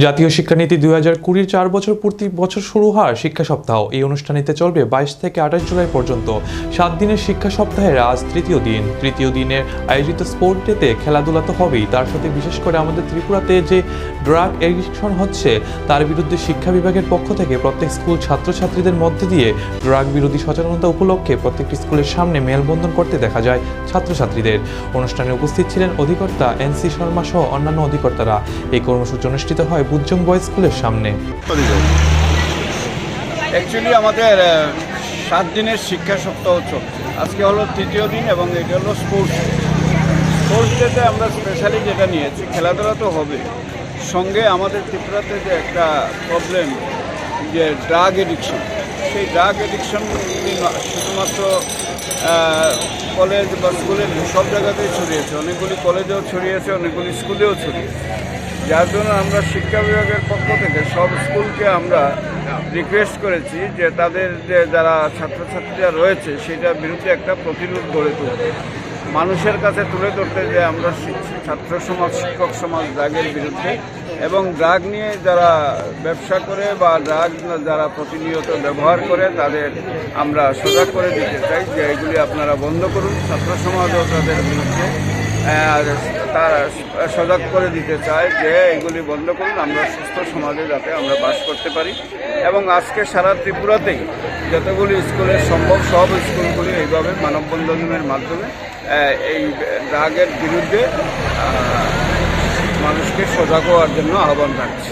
জাতীয় শিক্ষানীতি 2020 4 বছর পূর্তি বছর শুরু হওয়ার শিক্ষা সপ্তাহ এই অনুষ্ঠানটিতে চলবে 22 থেকে 28 জুলাই পর্যন্ত 7 দিনের শিক্ষা সপ্তাহের আজ তৃতীয় দিনের আয়োজিত স্পোর্ট ডেতে খেলাধুলা তো হবেই, তার সাথে বিশেষ করে আমাদের ত্রিপুরাতে যে ড্রাগ এডিকশন হচ্ছে তার বিরুদ্ধে শিক্ষা বিভাগের পক্ষ থেকে প্রত্যেক স্কুল ছাত্রছাত্রীদের মধ্যে দিয়ে ড্রাগ বিরোধী সচেতনতা উপলক্ষে প্রত্যেকটি স্কুলের সামনে মেলবন্ধন করতে দেখা যায় ছাত্রছাত্রীদের। অনুষ্ঠানে উপস্থিত ছিলেন অধিকর্তা এনসি শর্মা সহ অন্যান্য অধিকর্তারা। এই কর্মসূচি অনুষ্ঠিত হয় বুজ্জং বয়েজ স্কুলের সামনে। অ্যাকচুয়ালি আমাদের 7 দিনের শিক্ষা সপ্তাহ চলছে, আজকে হলো তৃতীয় দিন এবং এটা হলো স্পোর্টস ডেতে আমরা স্পেশালি যেটা নিয়েছি, খেলাধুলা তো হবে, সঙ্গে আমাদের ত্রিপুরাতে যে একটা প্রবলেম যে ড্রাগ এডিকশন, সেই ড্রাগ এডিকশন শুধুমাত্র কলেজ বা স্কুলের সব জায়গাতেই ছড়িয়েছে, অনেকগুলি কলেজেও ছড়িয়েছে, অনেকগুলি স্কুলেও ছড়িয়েছে। যার জন্য আমরা শিক্ষা বিভাগের পক্ষ থেকে সব স্কুলকে আমরা রিকোয়েস্ট করেছি যে তাদের যে যারা ছাত্রছাত্রীরা রয়েছে সেটার বিরুদ্ধে একটা প্রতিরোধ গড়ে তুলতে, মানুষের কাছে তুলে ধরতে যে আমরা ছাত্র সমাজ, শিক্ষক সমাজ ড্রাগের বিরুদ্ধে এবং ড্রাগ নিয়ে যারা ব্যবসা করে বা ড্রাগ যারা প্রতিনিয়ত ব্যবহার করে তাদের আমরা সজাগ করে দিতে চাই যে এগুলি আপনারা বন্ধ করুন। ছাত্র সমাজও তাদের বিরুদ্ধে তারা সজাগ করে দিতে চায় যে এগুলি বন্ধ করুন, আমরা সুস্থ সমাজে যাতে আমরা বাস করতে পারি। এবং আজকে সারা ত্রিপুরাতেই যতগুলি স্কুলে সম্ভব সব স্কুলগুলি এইভাবে মানববন্ধনের মাধ্যমে এই ড্রাগের বিরুদ্ধে মানুষকে সজাগ হওয়ার জন্য আহ্বান রাখছি।